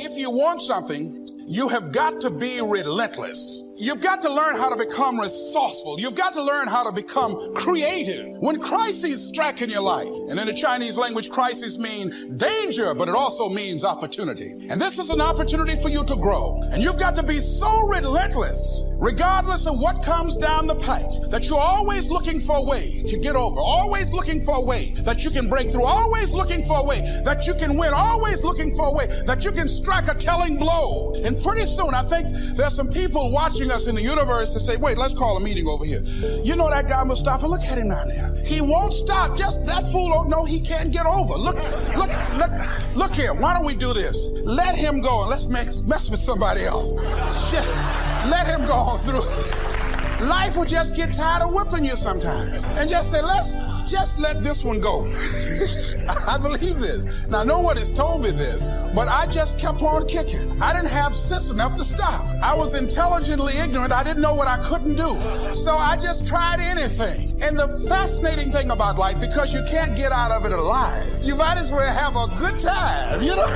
If you want something, you have got to be relentless. You've got to learn how to become resourceful. You've got to learn how to become creative. When crises strike in your life, and in the Chinese language, crises mean danger, but it also means opportunity. And this is an opportunity for you to grow. And you've got to be so relentless, regardless of what comes down the pike, that you're always looking for a way to get over, always looking for a way that you can break through, always looking for a way that you can win, always looking for a way that you can strike a telling blow. And pretty soon, I think there's some people watching us in the universe that say, wait, let's call a meeting over here. You know that guy Mustafa? Look at him down there. He won't stop. Just that fool don't know he can't get over. Look here. Why don't we do this? Let him go and let's mess with somebody else. Just let him go on through. Life will just get tired of whipping you sometimes. And just say, let's just let this one go. I believe this. Now, no one has told me this, but I just kept on kicking. I didn't have sense enough to stop. I was intelligently ignorant. I didn't know what I couldn't do. So I just tried anything. And the fascinating thing about life, because you can't get out of it alive, you might as well have a good time, you know?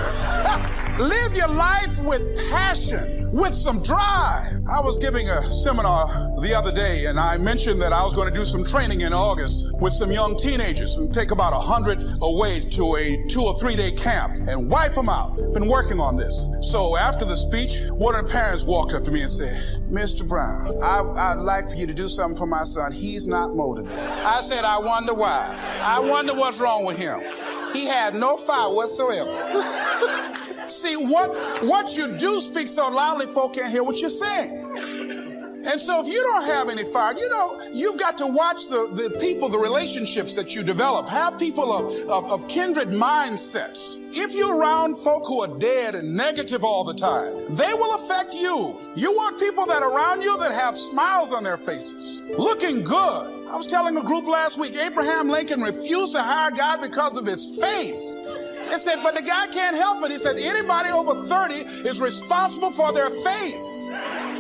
Live your life with passion, with some drive. I was giving a seminar the other day, and I mentioned that I was going to do some training in August with some young teenagers and take about 100 away to a 2 or 3 day camp and wipe them out. Been working on this. So after the speech, one of the parents walked up to me and said, Mr. Brown, I'd like for you to do something for my son. He's not motivated. I said, I wonder why. I wonder what's wrong with him. He had no fire whatsoever. See, what you do speaks so loudly, folk can't hear what you're saying. And so if you don't have any fire, you know, you've got to watch the people, the relationships that you develop. Have people of kindred mindsets. If you're around folk who are dead and negative all the time, they will affect you. You want people that are around you that have smiles on their faces, looking good. I was telling a group last week, Abraham Lincoln refused to hire a guy because of his face. They said, but the guy can't help it. He said, anybody over 30 is responsible for their face.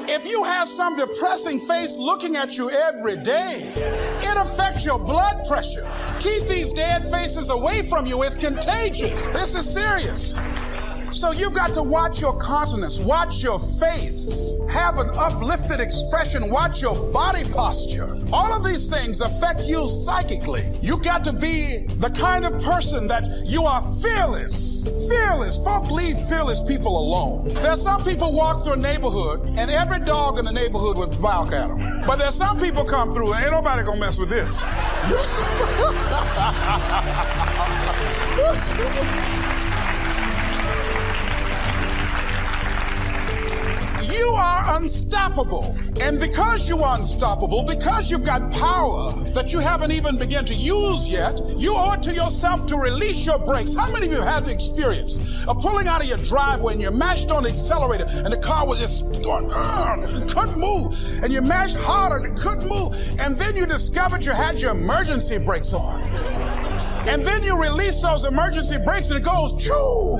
If you have some depressing face looking at you every day, it affects your blood pressure. Keep these dead faces away from you. It's contagious. This is serious. So you've got to watch your countenance, watch your face, have an uplifted expression, watch your body posture. All of these things affect you psychically. You've got to be the kind of person that you are fearless. Fearless. Folk leave fearless people alone. There's some people walk through a neighborhood and every dog in the neighborhood would bark at them. But there's some people come through and ain't nobody gonna mess with this. You are unstoppable. And because you are unstoppable, because you've got power that you haven't even begun to use yet, you owe it to yourself to release your brakes. How many of you have the experience of pulling out of your driveway and you mashed on the accelerator and the car was just going, it couldn't move. And you mashed harder and it couldn't move. And then you discovered you had your emergency brakes on. And then you release those emergency brakes and it goes, choo!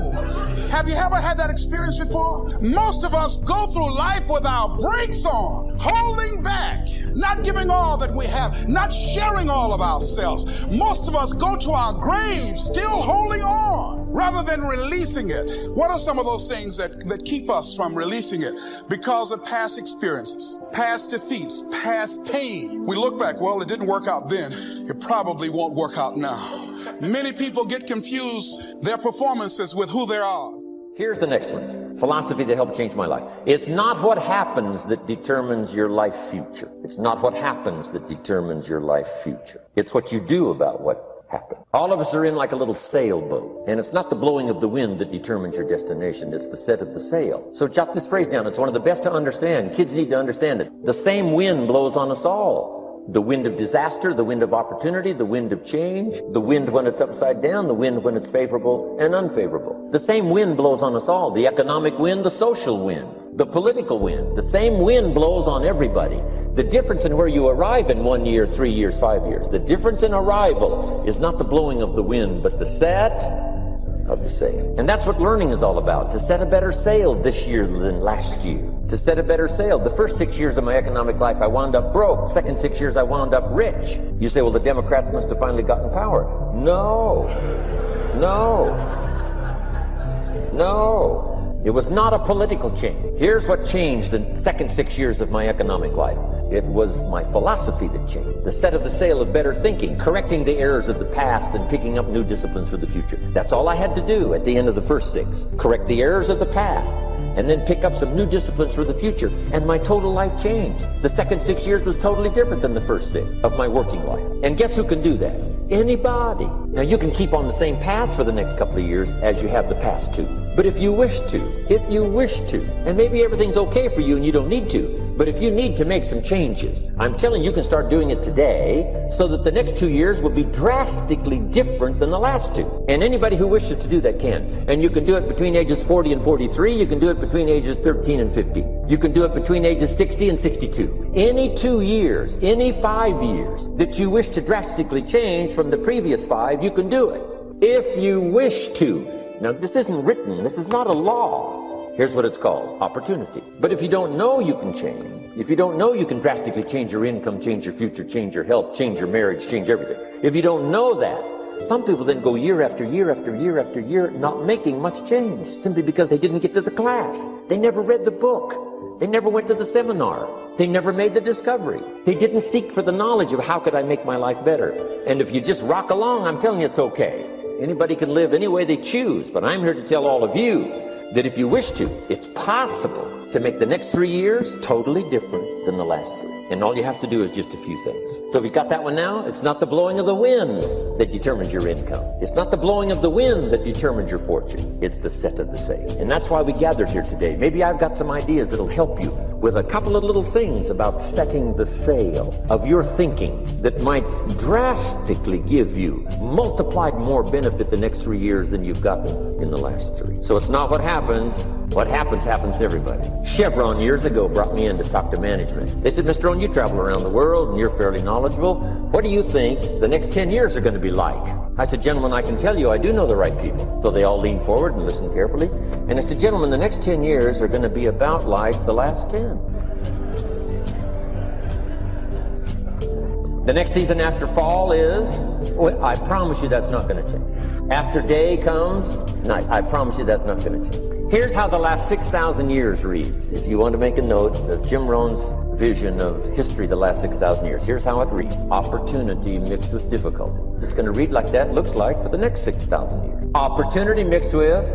Have you ever had that experience before? Most of us go through life with our brakes on, holding back, not giving all that we have, not sharing all of ourselves. Most of us go to our graves still holding on rather than releasing it. What are some of those things that keep us from releasing it? Because of past experiences, past defeats, past pain. We look back, well, it didn't work out then. It probably won't work out now. Many people get confused their performances with who they are. Here's the next one. Philosophy that helped change my life. It's not what happens that determines your life future. It's not what happens that determines your life future. It's what you do about what happened. All of us are in like a little sailboat, and it's not the blowing of the wind that determines your destination. It's the set of the sail. So jot this phrase down. It's one of the best to understand. Kids need to understand it. The same wind blows on us all. The wind of disaster, the wind of opportunity, the wind of change, the wind when it's upside down, the wind when it's favorable and unfavorable. The same wind blows on us all. The economic wind, the social wind, the political wind. The same wind blows on everybody. The difference in where you arrive in 1 year, 3 years, 5 years, the difference in arrival is not the blowing of the wind, but the set of the sail. And that's what learning is all about, to set a better sail this year than last year. To set a better sail. The first 6 years of my economic life, I wound up broke. Second 6 years, I wound up rich. You say, well, the Democrats must have finally gotten power. No. It was not a political change. Here's what changed the second 6 years of my economic life. It was my philosophy that changed. The set of the sail of better thinking, correcting the errors of the past and picking up new disciplines for the future. That's all I had to do at the end of the first 6. Correct the errors of the past and then pick up some new disciplines for the future. And my total life changed. The second 6 years was totally different than the first 6 of my working life. And guess who can do that? Anybody. Now you can keep on the same path for the next couple of years as you have the past 2. But if you wish to, and maybe everything's okay for you and you don't need to, but if you need to make some changes, I'm telling you, you can start doing it today so that the next 2 years will be drastically different than the last 2. And anybody who wishes to do that can. And you can do it between ages 40 and 43. You can do it between ages 13 and 50. You can do it between ages 60 and 62. Any 2 years, any 5 years that you wish to drastically change from the previous 5, you can do it. If you wish to. Now, this isn't written. This is not a law. Here's what it's called, opportunity. But if you don't know you can change, if you don't know you can drastically change your income, change your future, change your health, change your marriage, change everything. If you don't know that, some people then go year after year after year after year not making much change simply because they didn't get to the class. They never read the book. They never went to the seminar. They never made the discovery. They didn't seek for the knowledge of how could I make my life better. And if you just rock along, I'm telling you it's okay. Anybody can live any way they choose, but I'm here to tell all of you that if you wish to, it's possible to make the next 3 years totally different than the last 3. And all you have to do is just a few things. So if you got that one now, it's not the blowing of the wind that determines your income. It's not the blowing of the wind that determines your fortune. It's the set of the sail. And that's why we gathered here today. Maybe I've got some ideas that'll help you with a couple of little things about setting the sail of your thinking that might drastically give you multiplied more benefit the next 3 years than you've gotten in the last 3. So it's not what happens. What happens to everybody. Chevron years ago brought me in to talk to management. They said, Mr. Rohn, you travel around the world and you're fairly knowledgeable. What do you think the next 10 years are going to be like? I said, gentlemen, I can tell you I do know the right people. So they all leaned forward and listened carefully. And I said, gentlemen, the next 10 years are going to be about like the last 10. The next season after fall is, well, I promise you that's not going to change. After day comes night. I promise you that's not going to change. Here's how the last 6,000 years reads. If you want to make a note of Jim Rohn's vision of history the last 6,000 years, here's how it reads. Opportunity mixed with difficulty. It's going to read like that, looks like, for the next 6,000 years. Opportunity mixed with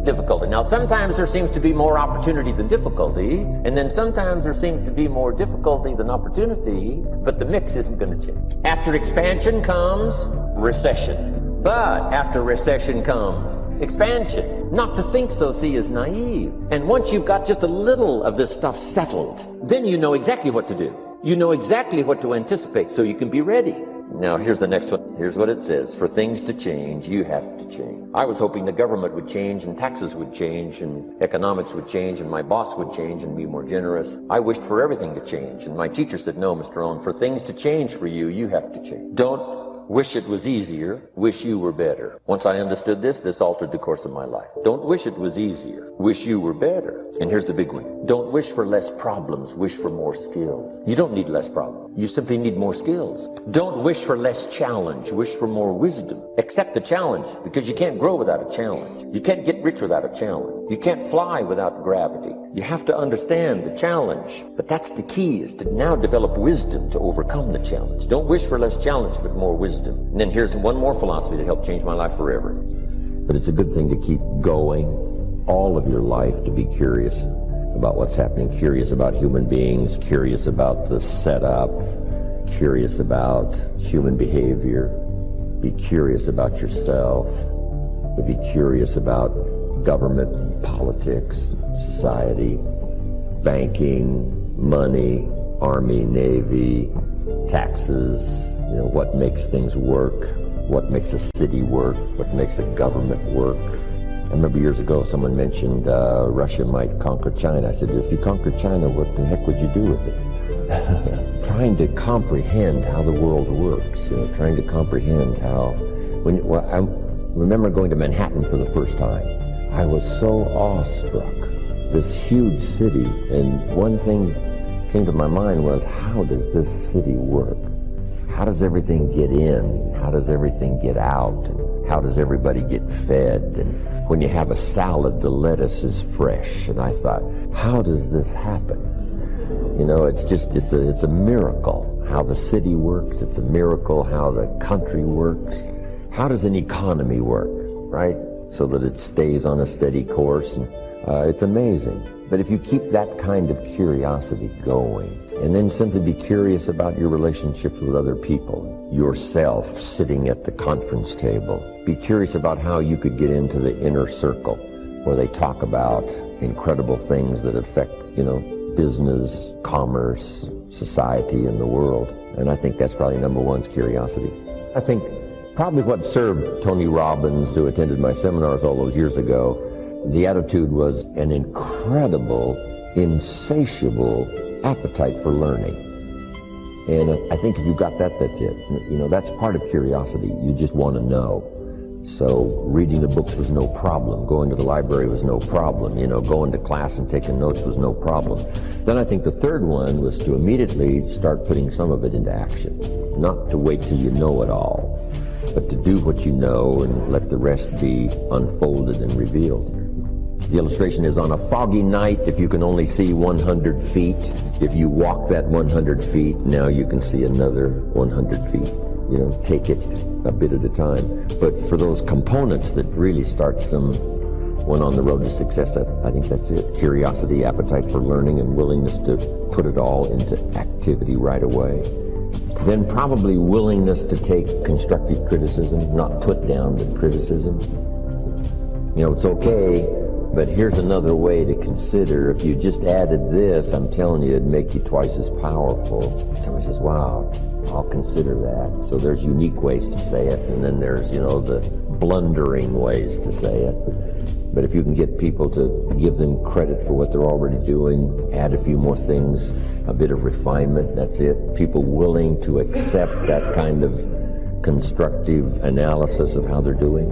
difficulty. Now, sometimes there seems to be more opportunity than difficulty, and then sometimes there seems to be more difficulty than opportunity, but the mix isn't going to change. After expansion comes recession. But after recession comes expansion. Not to think so, see, is naive. And once you've got just a little of this stuff settled, then you know exactly what to do. You know exactly what to anticipate, so you can be ready. Now, here's the next one. Here's what it says. For things to change, you have to change. I was hoping the government would change, and taxes would change, and economics would change, and my boss would change and be more generous. I wished for everything to change, and my teacher said, no, Mr. Rohn, for things to change for you, you have to change. Don't wish it was easier, wish you were better. Once I understood this altered the course of my life. Don't wish it was easier, wish you were better. And here's the big one. Don't wish for less problems, wish for more skills. You don't need less problems. You simply need more skills. Don't wish for less challenge, wish for more wisdom. Accept the challenge, because you can't grow without a challenge. You can't get rich without a challenge. You can't fly without gravity. You have to understand the challenge. But that's the key, is to now develop wisdom to overcome the challenge. Don't wish for less challenge, but more wisdom. And then here's one more philosophy that helped change my life forever. But it's a good thing to keep going all of your life, to be curious about what's happening, curious about human beings, curious about the setup, curious about human behavior, be curious about yourself, be curious about government, politics, society, banking, money, Army, Navy, taxes, what makes things work, what makes a city work, what makes a government work. I remember years ago someone mentioned Russia might conquer China. I said, if you conquered China, what the heck would you do with it? Trying to comprehend how the world works, trying to comprehend how... I remember going to Manhattan for the first time. I was so awestruck. This huge city, and one thing came to my mind was, how does this city work? How does everything get in? How does everything get out? And how does everybody get fed? And when you have a salad, the lettuce is fresh. And I thought, how does this happen? You know, it's a miracle how the city works. It's a miracle how the country works. How does an economy work, right? So that it stays on a steady course. And, it's amazing. But if you keep that kind of curiosity going, and then simply be curious about your relationships with other people, yourself sitting at the conference table, be curious about how you could get into the inner circle where they talk about incredible things that affect, business, commerce, society, and the world. And I think that's probably number one is curiosity. I think probably what served Tony Robbins, who attended my seminars all those years ago, the attitude was an incredible, insatiable appetite for learning. And I think if you've got that, that's it. That's part of curiosity. You just want to know. So reading the books was no problem. Going to the library was no problem. Going to class and taking notes was no problem. Then I think the third one was to immediately start putting some of it into action. Not to wait till you know it all, but to do what you know and let the rest be unfolded and revealed. The illustration is on a foggy night, if you can only see 100 feet, if you walk that 100 feet, now you can see another 100 feet. Take it a bit at a time. But for those components that really start someone on the road to success, I think that's it. Curiosity, appetite for learning, and willingness to put it all into activity right away. Then probably willingness to take constructive criticism, not put down the criticism. It's okay. But here's another way to consider. If you just added this, I'm telling you, it'd make you twice as powerful. Somebody says, wow, I'll consider that. So there's unique ways to say it, and then there's, the blundering ways to say it. But if you can get people to give them credit for what they're already doing, add a few more things, a bit of refinement, that's it. People willing to accept that kind of constructive analysis of how they're doing.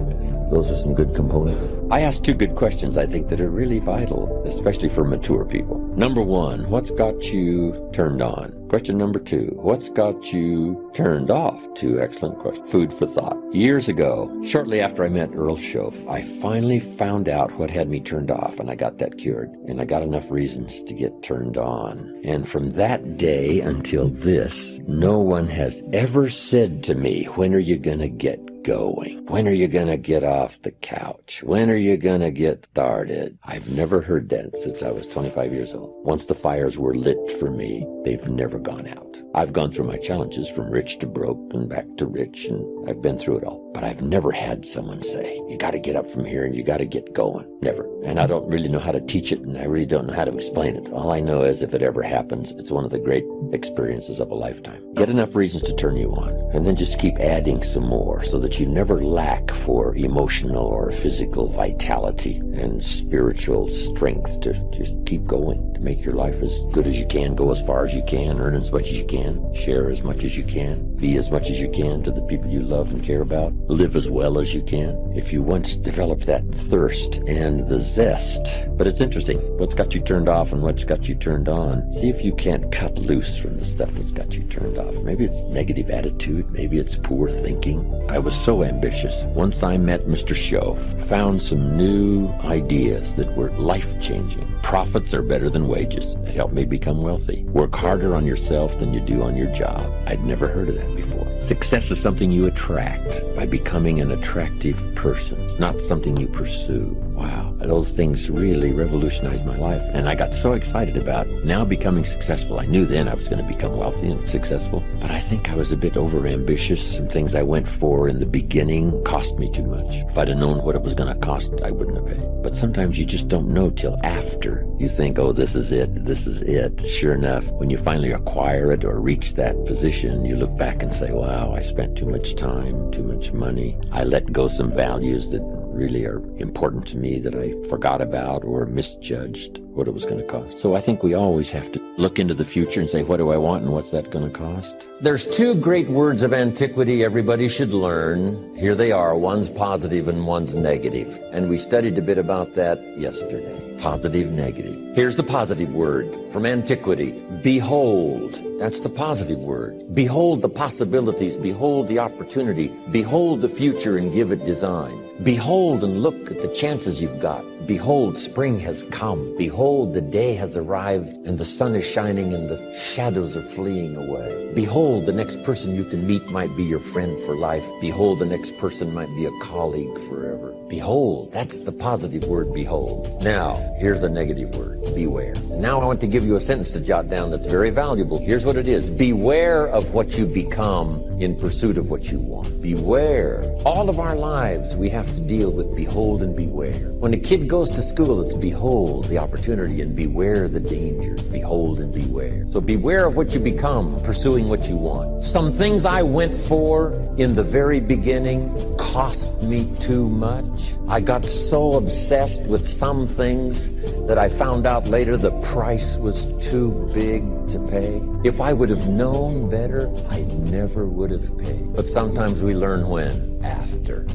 Those are some good components. I asked two good questions, I think, that are really vital, especially for mature people. Number one, what's got you turned on? Question number two, what's got you turned off? Two excellent questions. Food for thought. Years ago, shortly after I met Earl Schoaf, I finally found out what had me turned off, and I got that cured. And I got enough reasons to get turned on. And from that day until this, no one has ever said to me, when are you going to get going? When are you going to get off the couch? When are you going to get started? I've never heard that since I was 25 years old. Once the fires were lit for me, they've never gone out. I've gone through my challenges from rich to broke and back to rich, and I've been through it all. But I've never had someone say, you got to get up from here and you got to get going. Never. And I don't really know how to teach it, and I really don't know how to explain it. All I know is if it ever happens, it's one of the great experiences of a lifetime. Get enough reasons to turn you on, and then just keep adding some more so that you never lack for emotional or physical vitality and spiritual strength to just keep going, to make your life as good as you can, go as far as you can, earn as much as you can, share as much as you can, be as much as you can to the people you love and care about, live as well as you can. If you once develop that thirst and the zest. But it's interesting, what's got you turned off and what's got you turned on. See if you can't cut loose from the stuff that's got you turned off. Maybe it's negative attitude, maybe it's poor thinking. I was so ambitious. Once I met Mr. Schoaf, found some new ideas that were life-changing. Profits are better than wages. It helped me become wealthy. Work harder on yourself than you do on your job. I'd never heard of that before. Success is something you attract by becoming an attractive person. It's not something you pursue. Wow. Those things really revolutionized my life. And I got so excited about now becoming successful. I knew then I was going to become wealthy and successful. But I think I was a bit overambitious. Some things I went for in the beginning cost me too much. If I'd have known what it was going to cost, I wouldn't have paid. But sometimes you just don't know till after. You think, oh, this is it. This is it. Sure enough, when you finally acquire it or reach that position, you look back and say, wow, I spent too much time, too much money. I let go some values that really are important to me that I forgot about or misjudged what it was going to cost. So I think we always have to look into the future and say, what do I want and what's that going to cost? There's two great words of antiquity everybody should learn. Here they are. One's positive and one's negative. And we studied a bit about that yesterday. Positive, negative. Here's the positive word from antiquity. Behold. That's the positive word. Behold the possibilities. Behold the opportunity. Behold the future and give it design. Behold and look at the chances you've got. Behold, spring has come. Behold, the day has arrived and the sun is shining and the shadows are fleeing away. Behold, the next person you can meet might be your friend for life. Behold, the next person might be a colleague forever. Behold, that's the positive word, behold. Now, here's the negative word, beware. Now I want to give you a sentence to jot down that's very valuable. Here's what it is. Beware of what you become in pursuit of what you want. Beware. All of our lives we have to deal with behold and beware. When a kid goes to school, it's behold the opportunity and beware the danger. Behold and beware. So beware of what you become, pursuing what you want. Some things I went for in the very beginning cost me too much. I got so obsessed with some things that I found out later the price was too big to pay. If I would have known better, I never would have paid. But sometimes we learn when? After.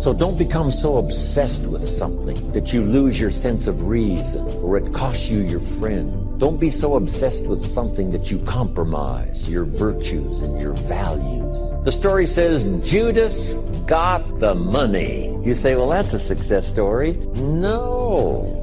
So don't become so obsessed with something that you lose your sense of reason or it costs you your friend. Don't be so obsessed with something that you compromise your virtues and your values. The story says Judas got the money. You say, well, that's a success story. No.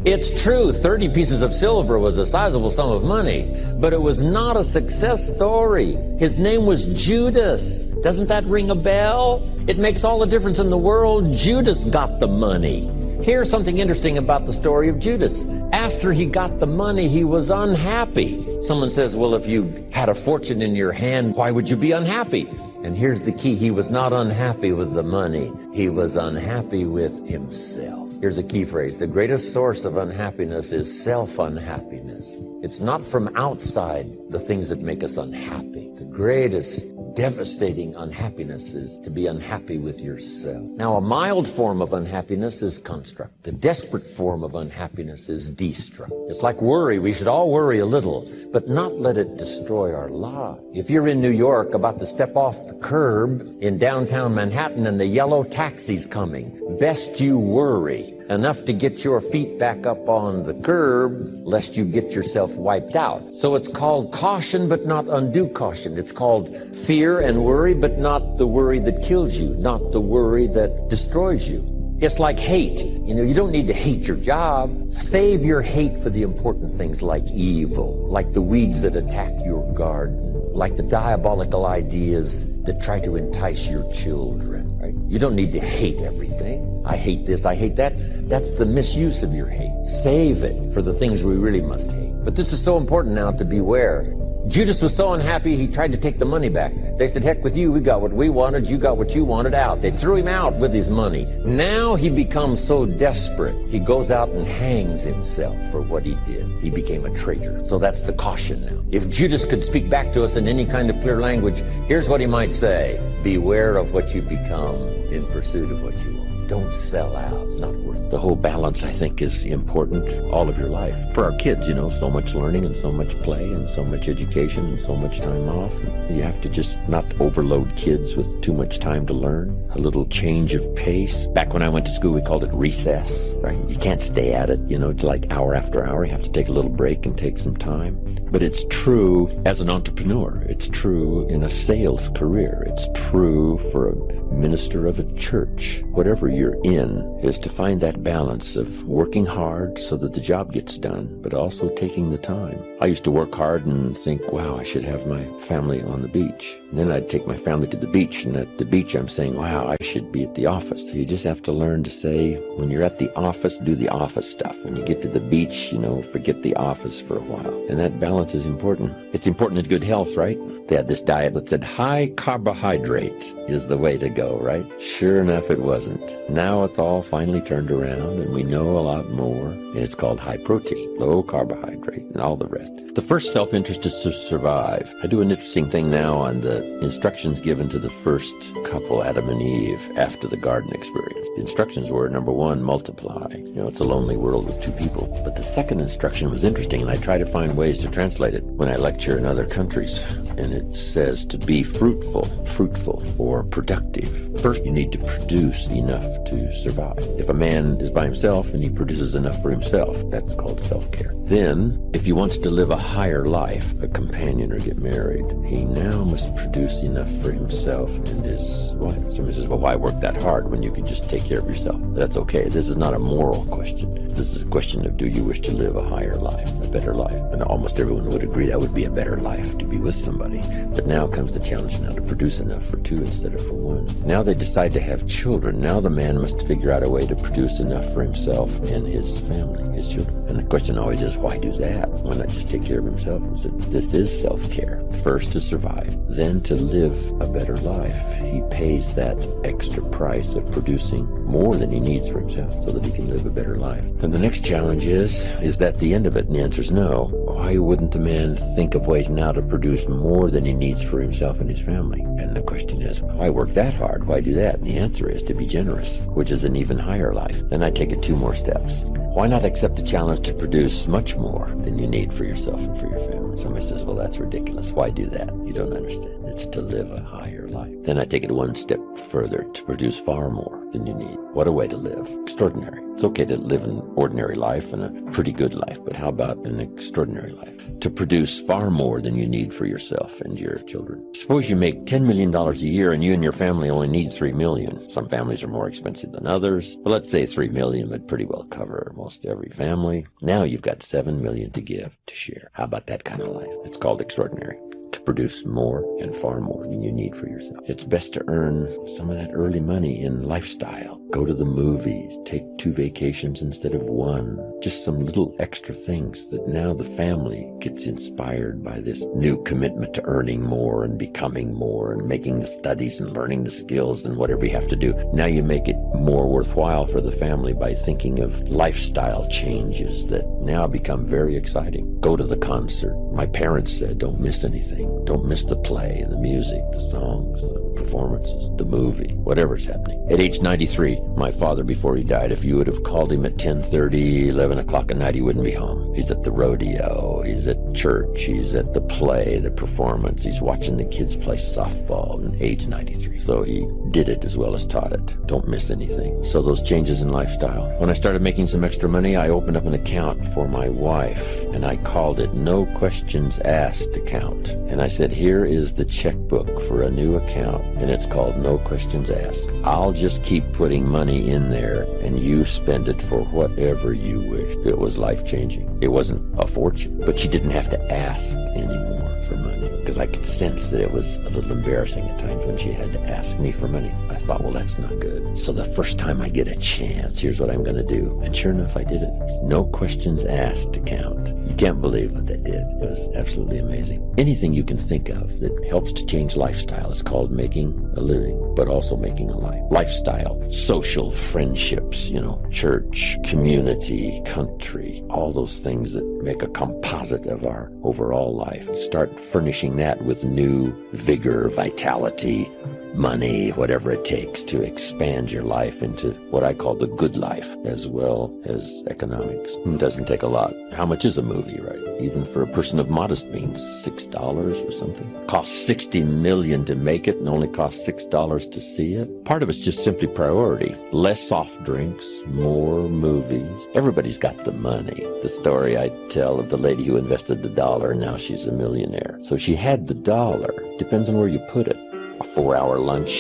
It's true, 30 pieces of silver was a sizable sum of money, but it was not a success story. His name was Judas. Doesn't that ring a bell? It makes all the difference in the world. Judas got the money. Here's something interesting about the story of Judas. After he got the money, he was unhappy. Someone says, well, if you had a fortune in your hand, why would you be unhappy? And here's the key. He was not unhappy with the money. He was unhappy with himself. Here's a key phrase. The greatest source of unhappiness is self-unhappiness. It's not from outside the things that make us unhappy. The greatest devastating unhappiness is to be unhappy with yourself. Now, a mild form of unhappiness is construct. The desperate form of unhappiness is destruct. It's like worry. We should all worry a little, but not let it destroy our lives. If you're in New York about to step off the curb in downtown Manhattan and the yellow taxi's coming, best you worry enough to get your feet back up on the curb, lest you get yourself wiped out. So it's called caution, but not undue caution. It's called fear and worry, but not the worry that kills you, not the worry that destroys you. It's like hate. You don't need to hate your job. Save your hate for the important things like evil, like the weeds that attack your garden, like the diabolical ideas that try to entice your children, right? You don't need to hate everything. I hate this, I hate that. That's the misuse of your hate. Save it for the things we really must hate. But this is so important now to beware. Judas was so unhappy, he tried to take the money back. They said, heck with you, we got what we wanted, you got what you wanted, out. They threw him out with his money. Now he becomes so desperate, he goes out and hangs himself for what he did. He became a traitor. So that's the caution now. If Judas could speak back to us in any kind of clear language, here's what he might say. Beware of what you become in pursuit of what you want. Don't sell out. It's not worth it. The whole balance, I think, is important all of your life. For our kids, so much learning and so much play and so much education and so much time off. And you have to just not overload kids with too much time to learn. A little change of pace. Back when I went to school, we called it recess, right? You can't stay at it, like hour after hour. You have to take a little break and take some time. But it's true as an entrepreneur. It's true in a sales career. It's true for a minister of a church. Whatever you're in is to find that balance of working hard so that the job gets done, but also taking the time. I used to work hard and think, wow, I should have my family on the beach. And then I'd take my family to the beach, and at the beach I'm saying, wow, I should be at the office. So you just have to learn to say, when you're at the office, do the office stuff. When you get to the beach, forget the office for a while. And that balance is important. It's important in good health, right? They had this diet that said high carbohydrate is the way to go, right? Sure enough, it wasn't. Now it's all finally turned around, and we know a lot more, and it's called high protein, low carbohydrate, and all the rest. The first self-interest is to survive. I do an interesting thing now on the instructions given to the first couple, Adam and Eve, after the garden experience. The instructions were, number one, multiply. It's a lonely world with two people. But the second instruction was interesting, and I try to find ways to translate it when I lecture in other countries. And it says to be fruitful. fruitful or productive, first you need to produce enough to survive. If a man is by himself and he produces enough for himself, that's called self-care. Then, if he wants to live a higher life, a companion or get married, he now must produce enough for himself and his wife. Somebody says, well, why work that hard when you can just take care of yourself? That's okay. This is not a moral question. This is a question of, do you wish to live a higher life, a better life? And almost everyone would agree that would be a better life, to be with somebody. But now comes the challenge now to produce enough for two instead of for one. Now they decide to have children. Now the man must figure out a way to produce enough for himself and his family, his children. And the question always is, why do that? Why not just take care of himself? And so this is self-care. First to survive, then to live a better life. He pays that extra price of producing more than he needs for himself so that he can live a better life. Then the next challenge is that the end of it? And the answer is no. Why wouldn't the man think of ways now to produce more than he needs for himself and his family? And the question is, why work that hard? Why do that? And the answer is to be generous, which is an even higher life. Then I take it two more steps. Why not accept the challenge to produce much more than you need for yourself and for your family? Somebody says, well, that's ridiculous. Why do that? You don't understand. It's to live a higher life. Then I take it one step further, to produce far more than you need. What a way to live. Extraordinary. It's okay to live an ordinary life and a pretty good life, but how about an extraordinary life? To produce far more than you need for yourself and your children. Suppose you make $10 million a year and you and your family only need $3 million. Some families are more expensive than others, but let's say $3 million would pretty well cover most every family. Now you've got $7 million to give, to share. How about that kind of life? It's called extraordinary. To produce more and far more than you need for yourself. It's best to earn some of that early money in lifestyle. Go to the movies, take 2 vacations instead of 1. Just some little extra things that now the family gets inspired by this new commitment to earning more and becoming more and making the studies and learning the skills and whatever you have to do. Now you make it more worthwhile for the family by thinking of lifestyle changes that now become very exciting. Go to the concert. My parents said, don't miss anything. Don't miss the play, the music, the songs, the performances, the movie, whatever's happening. At age 93, my father, before he died, if you would have called him at 10:30, 11 o'clock at night, he wouldn't be home. He's at the rodeo, he's at church, he's at the play, the performance, he's watching the kids play softball at age 93. So he did it as well as taught it. Don't miss anything. So those changes in lifestyle. When I started making some extra money, I opened up an account for my wife, and I called it No Questions Asked Account. And I said, here is the checkbook for a new account, and it's called No Questions Asked. I'll just keep putting money in there, and you spend it for whatever you wish. It was life-changing. It wasn't a fortune, but she didn't have to ask anymore for money, because I could sense that it was a little embarrassing at times when she had to ask me for money. I thought, well, that's not good. So the first time I get a chance, here's what I'm going to do. And sure enough, I did it. No Questions Asked account. You can't believe what they did. It was absolutely amazing. Anything you can think of that helps to change lifestyle is called making a living, but also making a life. Lifestyle, social friendships, church, community, country, all those things that make a composite of our overall life. Start furnishing that with new vigor, vitality, money, whatever it takes to expand your life into what I call the good life, as well as economics. It doesn't take a lot. How much is a movie, right? Even for a person of modest means, $6 or something. Costs $60 million to make it and only costs $6 to see it. Part of it's just simply priority. Less soft drinks, more movies. Everybody's got the money. The story I tell of the lady who invested the $1, and now she's a millionaire. So she had the $1. Depends on where you put it. A 4-hour lunch,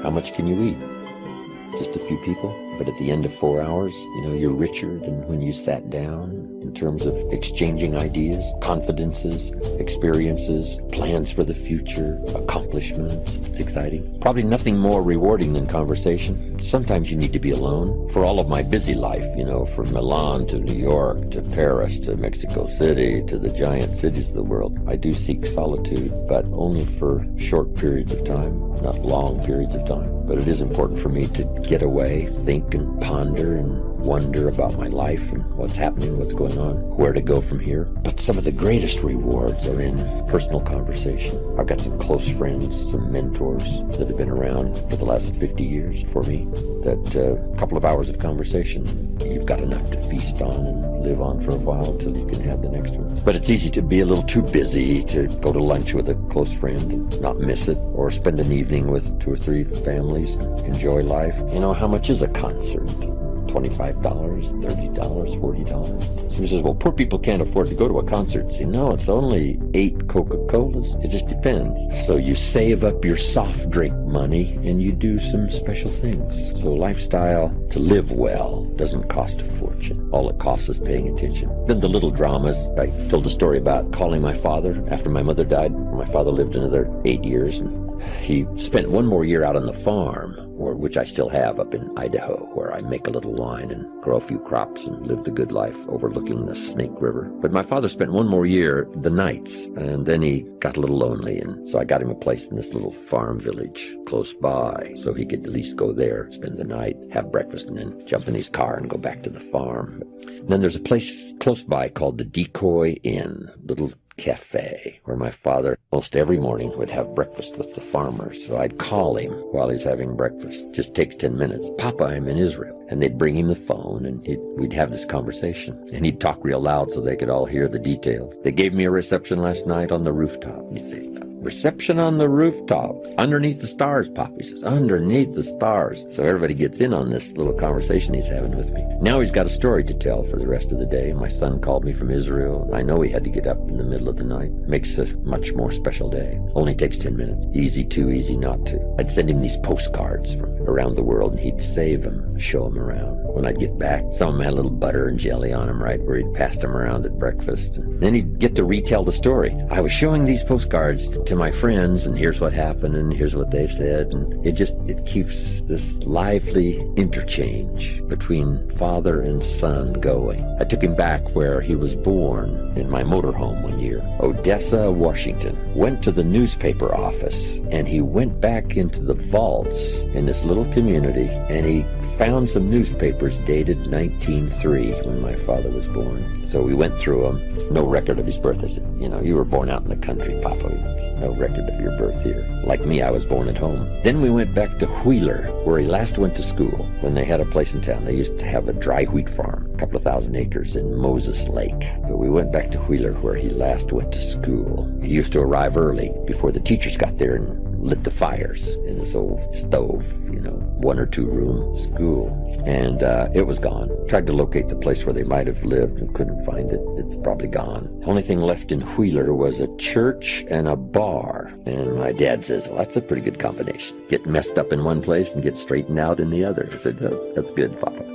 how much can you eat? Just a few people. But at the end of 4 hours, you're richer than when you sat down in terms of exchanging ideas, confidences, experiences, plans for the future, accomplishments. It's exciting. Probably nothing more rewarding than conversation. Sometimes you need to be alone. For all of my busy life, from Milan to New York to Paris to Mexico City to the giant cities of the world, I do seek solitude, but only for short periods of time, not long periods of time. But it is important for me to get away, think and ponder and wonder about my life and what's happening, what's going on, where to go from here. But some of the greatest rewards are in personal conversation. I've got some close friends, some mentors that have been around for the last 50 years for me, that a couple of hours of conversation, you've got enough to feast on and live on for a while until you can have the next one. But it's easy to be a little too busy to go to lunch with a close friend and not miss it, or spend an evening with 2 or 3 families and enjoy life. You know, how much is a concert? $25, $30, $40. Somebody says, well, poor people can't afford to go to a concert. See, no, it's only 8 Coca-Colas. It just depends. So you save up your soft drink money and you do some special things. So lifestyle to live well doesn't cost a fortune. All it costs is paying attention. Then the little dramas. I told a story about calling my father after my mother died. My father lived another 8 years, and he spent 1 more year out on the farm, which I still have up in Idaho, where I make a little wine and grow a few crops and live the good life overlooking the Snake River. But my father spent 1 more year the nights, and then he got a little lonely, and so I got him a place in this little farm village close by, so he could at least go there, spend the night, have breakfast, and then jump in his car and go back to the farm. And then there's a place close by called the Decoy Inn, little cafe, where my father most every morning would have breakfast with the farmers. So I'd call him while he's having breakfast. Just takes 10 minutes. Papa, I'm in Israel. And they'd bring him the phone, and we'd have this conversation. And he'd talk real loud so they could all hear the details. They gave me a reception last night on the rooftop. He'd say, reception on the rooftop, underneath the stars, Pop. He says, underneath the stars. So everybody gets in on this little conversation he's having with me. Now he's got a story to tell for the rest of the day. My son called me from Israel. I know he had to get up in the middle of the night. Makes a much more special day. Only takes 10 minutes. Easy to, easy not to. I'd send him these postcards from around the world, and he'd save them, show them around. When I'd get back, some of them had a little butter and jelly on them, right, where he'd passed them around at breakfast. And then he'd get to retell the story. I was showing these postcards to my friends, and here's what happened, and here's what they said. And it keeps this lively interchange between father and son going. I took him back where he was born in my motorhome one year, Odessa, Washington. Went to the newspaper office, and he went back into the vaults in this little community, and he found some newspapers dated 1903 when my father was born. So we went through them. No record of his birth. I said, you know, you were born out in the country, Papa. No record of your birth here. Like me, I was born at home. Then we went back to Wheeler, where he last went to school, when they had a place in town. They used to have a dry wheat farm, a couple of thousand acres in Moses Lake. But we went back to Wheeler, where he last went to school. He used to arrive early, before the teachers got there, and lit the fires in this old stove, 1 or 2 room school. And it was gone. Tried to locate the place where they might have lived and couldn't find it. It's probably gone. The only thing left in Wheeler was a church and a bar. And my dad says, well, that's a pretty good combination. Get messed up in one place and get straightened out in the other. I said, oh, that's good, Papa.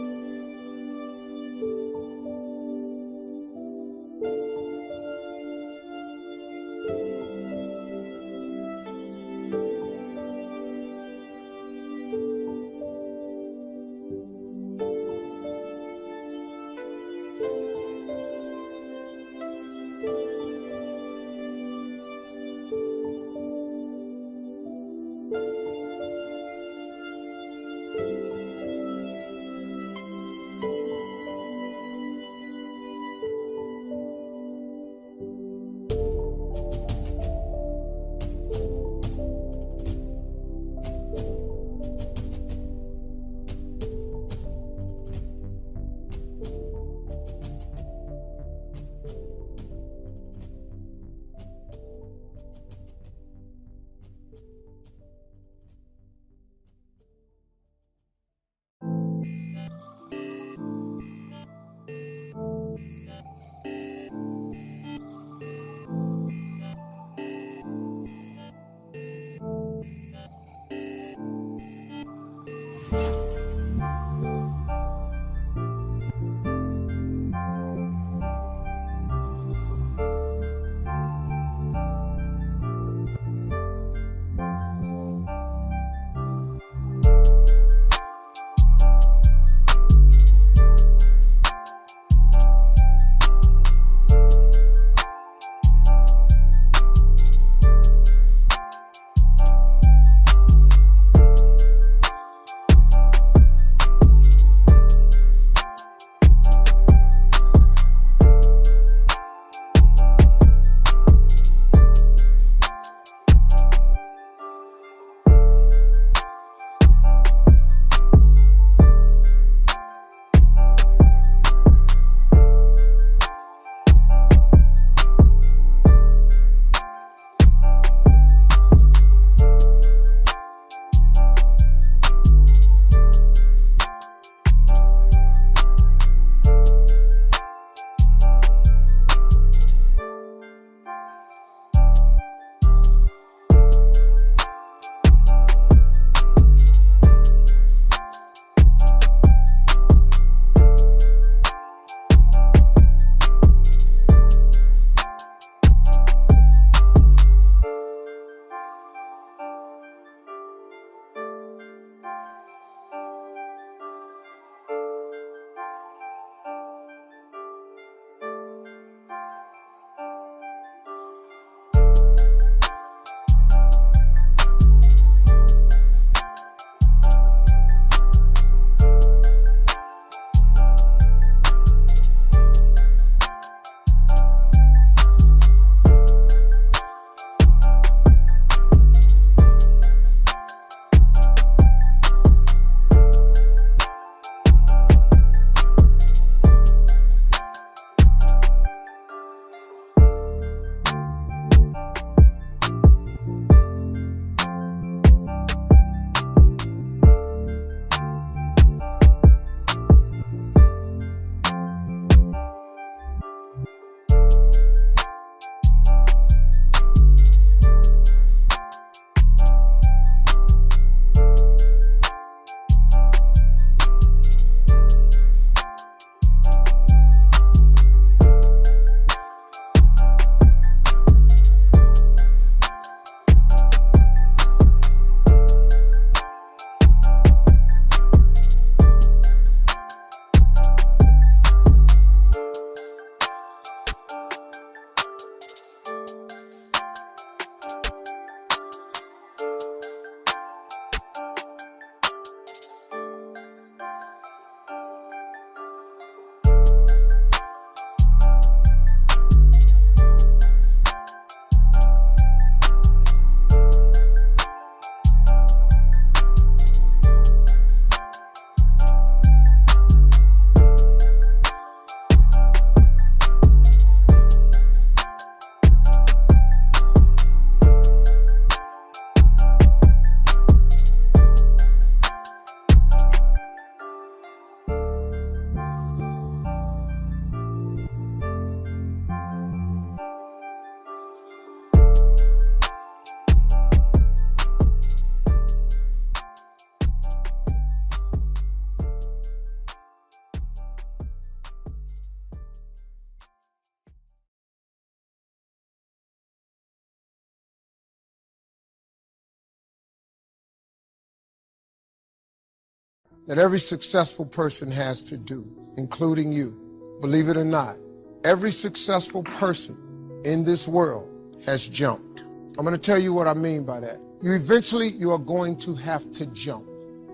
that every successful person has to do, including you. Believe it or not, every successful person in this world has jumped. I'm going to tell you what I mean by that. You are going to have to jump.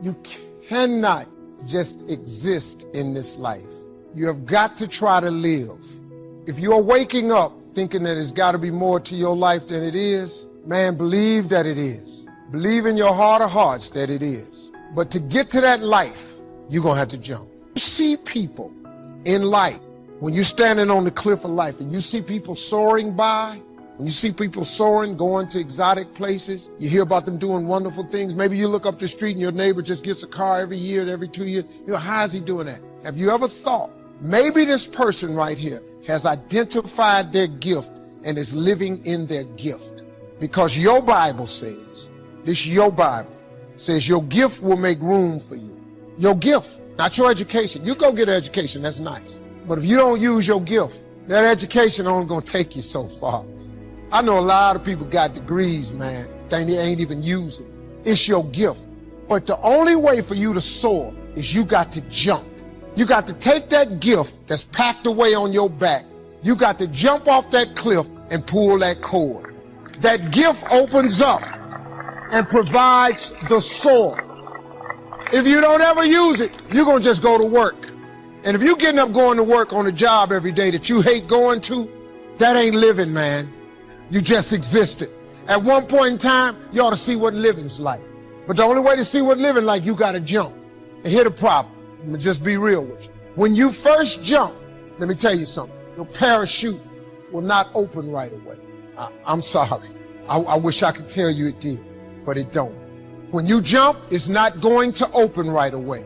You cannot just exist in this life. You have got to try to live. If you are waking up thinking that there's got to be more to your life than it is, man, believe that it is. Believe in your heart of hearts that it is. But to get to that life, you're going to have to jump. You see people in life, when you're standing on the cliff of life and you see people soaring by, when you see people soaring, going to exotic places, you hear about them doing wonderful things. Maybe you look up the street and your neighbor just gets a car every year, every 2 years. You know, how is he doing that? Have you ever thought, maybe this person right here has identified their gift and is living in their gift? Because your Bible says, your Bible says your gift will make room for you. Your gift, not your education. You go get an education, that's nice. But if you don't use your gift, that education only gonna take you so far. I know a lot of people got degrees, man, they ain't even using. It's your gift. But the only way for you to soar is you got to jump. You got to take that gift that's packed away on your back. You got to jump off that cliff and pull that cord. That gift opens up and provides the soar. If you don't ever use it, you're gonna just go to work. And if you're getting up going to work on a job every day that you hate going to, that ain't living, man. You just existed. At one point in time, you ought to see what living's like. But the only way to see what living like, you gotta jump. And here's the problem. I'm gonna just be real with you. When you first jump, let me tell you something. Your parachute will not open right away. I'm sorry. I wish I could tell you it did, but it don't. When you jump, it's not going to open right away.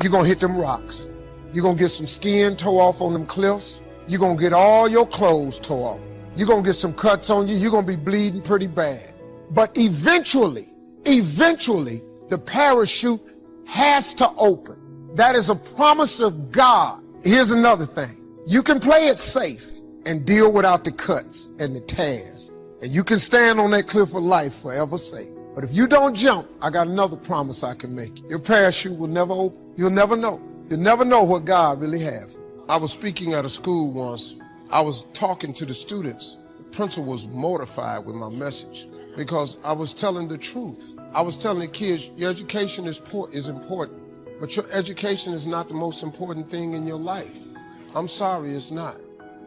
You're gonna hit them rocks. You're gonna get some skin tore off on them cliffs. You're gonna get all your clothes tore off. You're gonna get some cuts on you. You're gonna be bleeding pretty bad. But eventually, the parachute has to open. That is a promise of God. Here's another thing. You can play it safe and deal without the cuts and the tears. And you can stand on that cliff of life forever safe. But if you don't jump, I got another promise I can make you. Your parachute will never open. You'll never know. You'll never know what God really has. I was speaking at a school once. I was talking to the students. The principal was mortified with my message because I was telling the truth. I was telling the kids, your education is important, but your education is not the most important thing in your life. I'm sorry, it's not.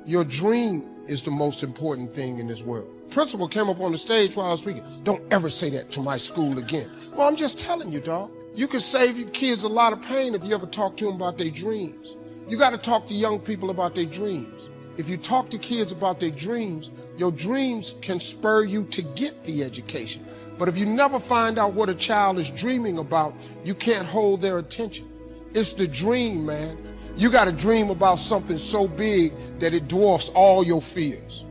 Your dream is the most important thing in this world. Principal came up on the stage while I was speaking. Don't ever say that to my school again. Well, I'm just telling you, dog. You can save your kids a lot of pain if you ever talk to them about their dreams. You got to talk to young people about their dreams. If you talk to kids about their dreams, your dreams can spur you to get the education. But if you never find out what a child is dreaming about, you can't hold their attention. It's the dream, man. You got to dream about something so big that it dwarfs all your fears.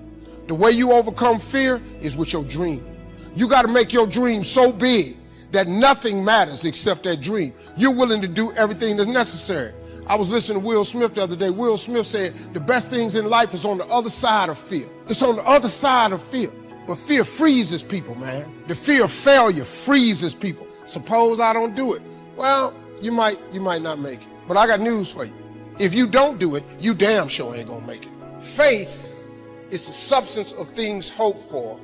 The way you overcome fear is with your dream. You got to make your dream so big that nothing matters except that dream. You're willing to do everything that's necessary. I was listening to Will Smith the other day. Will Smith said the best things in life is on the other side of fear. It's on the other side of fear. But fear freezes people, man. The fear of failure freezes people. Suppose I don't do it. Well, you might not make it. But I got news for you. If you don't do it, you damn sure ain't gonna make it. Faith is the substance of things hoped for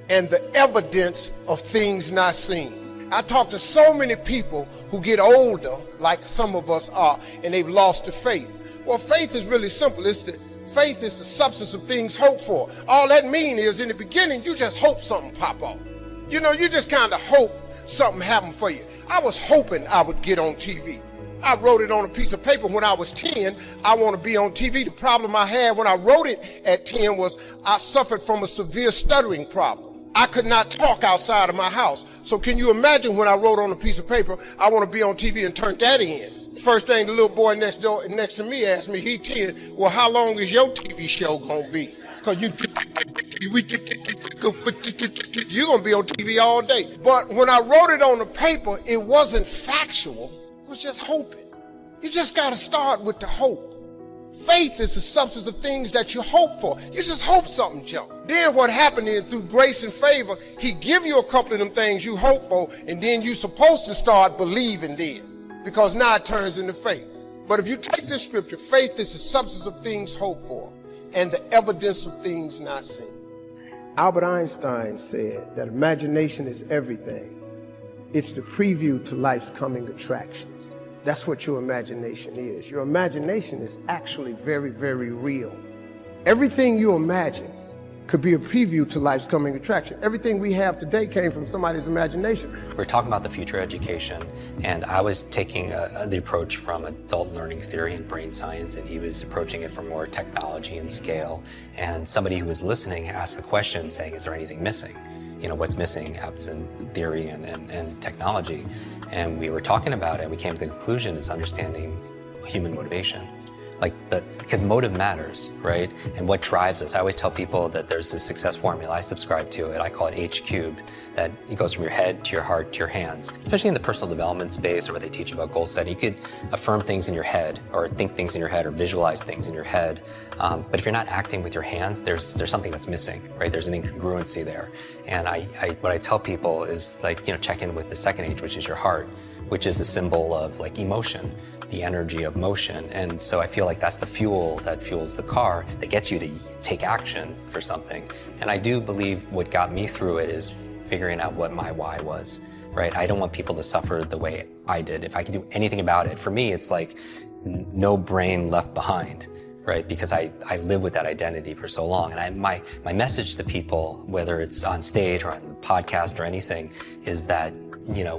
and the evidence of things not seen. I talk to so many people who get older, like some of us are, and they've lost the faith. Well, faith is really simple. Faith is the substance of things hoped for. All that means is in the beginning, you just hope something pop off. You know, you just kind of hope something happen for you. I was hoping I would get on TV. I wrote it on a piece of paper when I was 10, I want to be on TV. The problem I had when I wrote it at 10 was I suffered from a severe stuttering problem. I could not talk outside of my house. So can you imagine when I wrote on a piece of paper, I want to be on TV and turned that in? First thing the little boy next to me asked me, he 10, well, how long is your TV show going to be? Because you're going to be on TV all day. But when I wrote it on the paper, it wasn't factual. It was just hoping. You just got to start with the hope. Faith is the substance of things that you hope for. You just hope something jump. Then what happened is through grace and favor, he give you a couple of them things you hope for, and then you're supposed to start believing then. because now it turns into faith. But if you take this scripture, faith is the substance of things hoped for and the evidence of things not seen. Albert Einstein said that imagination is everything. It's the preview to life's coming attractions. That's what your imagination is. Your imagination is actually very, very real. Everything you imagine could be a preview to life's coming attraction. Everything we have today came from somebody's imagination. We're talking about the future education, and I was taking the approach from adult learning theory and brain science, and he was approaching it from more technology and scale. And somebody who was listening asked the question saying, is there anything missing? You know, what's missing in theory and technology? And we were talking about it, and we came to the conclusion is understanding human motivation. Because motive matters, right? And what drives us. I always tell people that there's a success formula. I subscribe to it. I call it H cubed. That it goes from your head to your heart to your hands. Especially in the personal development space or where they teach about goal setting. You could affirm things in your head or think things in your head or visualize things in your head. But if you're not acting with your hands, there's something that's missing, right? There's an incongruency there. And what I tell people is check in with the second H, which is your heart, which is the symbol of emotion, the energy of motion. And so I feel like that's the fuel that fuels the car that gets you to take action for something. And I do believe what got me through it is figuring out what my why was, right? I don't want people to suffer the way I did. If I can do anything about it, for me, it's like no brain left behind, right? Because I live with that identity for so long. And my message to people, whether it's on stage or on the podcast or anything, is that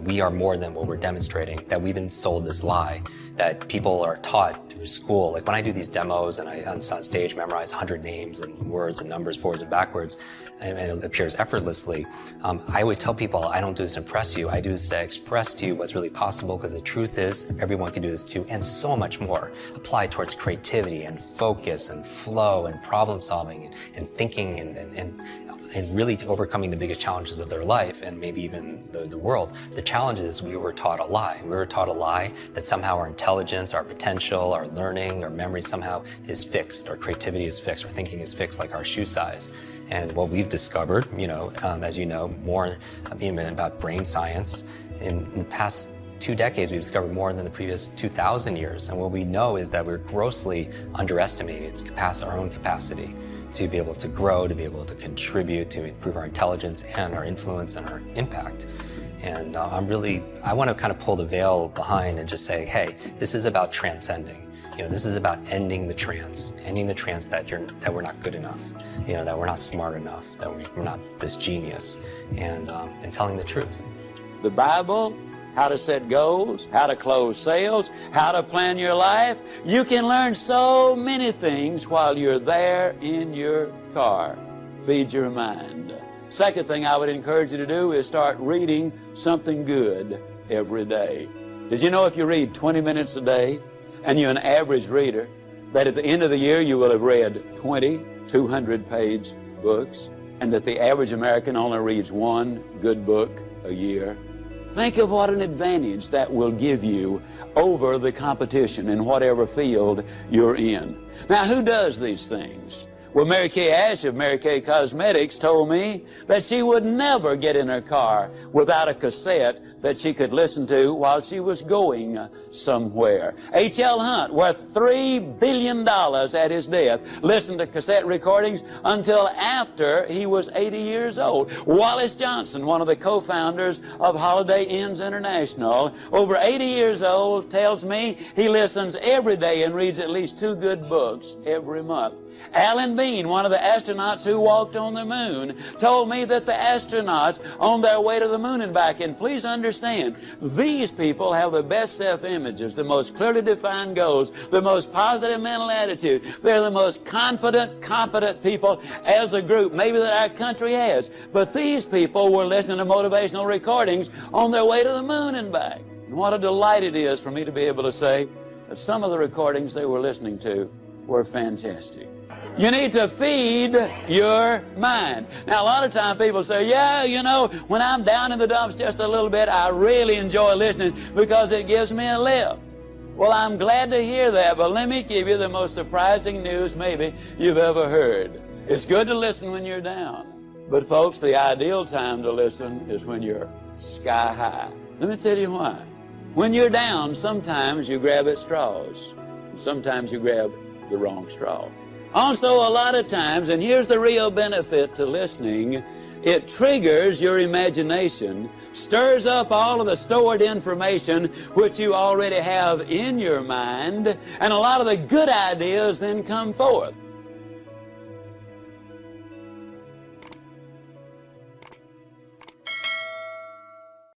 we are more than what we're demonstrating, that we've been sold this lie, that people are taught through school. Like when I do these demos and I on stage memorize 100 names and words and numbers forwards and backwards, and it appears effortlessly, I always tell people I don't do this to impress you, I do this to express to you what's really possible, because the truth is everyone can do this too, and so much more. Apply towards creativity and focus and flow and problem solving and thinking and really overcoming the biggest challenges of their life and maybe even the world. The challenge is we were taught a lie. We were taught a lie that somehow our intelligence, our potential, our learning, our memory somehow is fixed, our creativity is fixed, our thinking is fixed like our shoe size. And what we've discovered, as you know, more even about brain science, in the past 2 decades, we've discovered more than the previous 2,000 years. And what we know is that we're grossly underestimating its capacity, our own capacity to be able to grow, to be able to contribute, to improve our intelligence and our influence and our impact. And I want to kind of pull the veil behind and just say, hey, this is about transcending. This is about ending the trance that we're not good enough, that we're not smart enough, that we're not this genius, and telling the truth. The Bible, how to set goals, how to close sales, how to plan your life. You can learn so many things while you're there in your car. Feed your mind. Second thing I would encourage you to do is start reading something good every day. Did you know if you read 20 minutes a day and you're an average reader, that at the end of the year you will have read 20 200-page books, and that the average American only reads one good book a year? Think of what an advantage that will give you over the competition in whatever field you're in. Now, who does these things? Well, Mary Kay Ash of Mary Kay Cosmetics told me that she would never get in her car without a cassette that she could listen to while she was going somewhere. H.L. Hunt, worth $3 billion at his death, listened to cassette recordings until after he was 80 years old. Wallace Johnson, one of the co-founders of Holiday Inns International, over 80 years old, tells me he listens every day and reads at least 2 good books every month. Alan Bean, one of the astronauts who walked on the moon, told me that the astronauts on their way to the moon and back, and please understand, these people have the best self-images, the most clearly defined goals, the most positive mental attitude. They're the most confident, competent people as a group maybe that our country has. But these people were listening to motivational recordings on their way to the moon and back. And what a delight it is for me to be able to say that some of the recordings they were listening to were fantastic. You need to feed your mind. Now, a lot of times people say, yeah, when I'm down in the dumps just a little bit, I really enjoy listening because it gives me a lift. Well, I'm glad to hear that, but let me give you the most surprising news maybe you've ever heard. It's good to listen when you're down. But, folks, the ideal time to listen is when you're sky high. Let me tell you why. When you're down, sometimes you grab at straws. Sometimes you grab the wrong straw. Also, a lot of times, and here's the real benefit to listening, it triggers your imagination, stirs up all of the stored information which you already have in your mind, and a lot of the good ideas then come forth.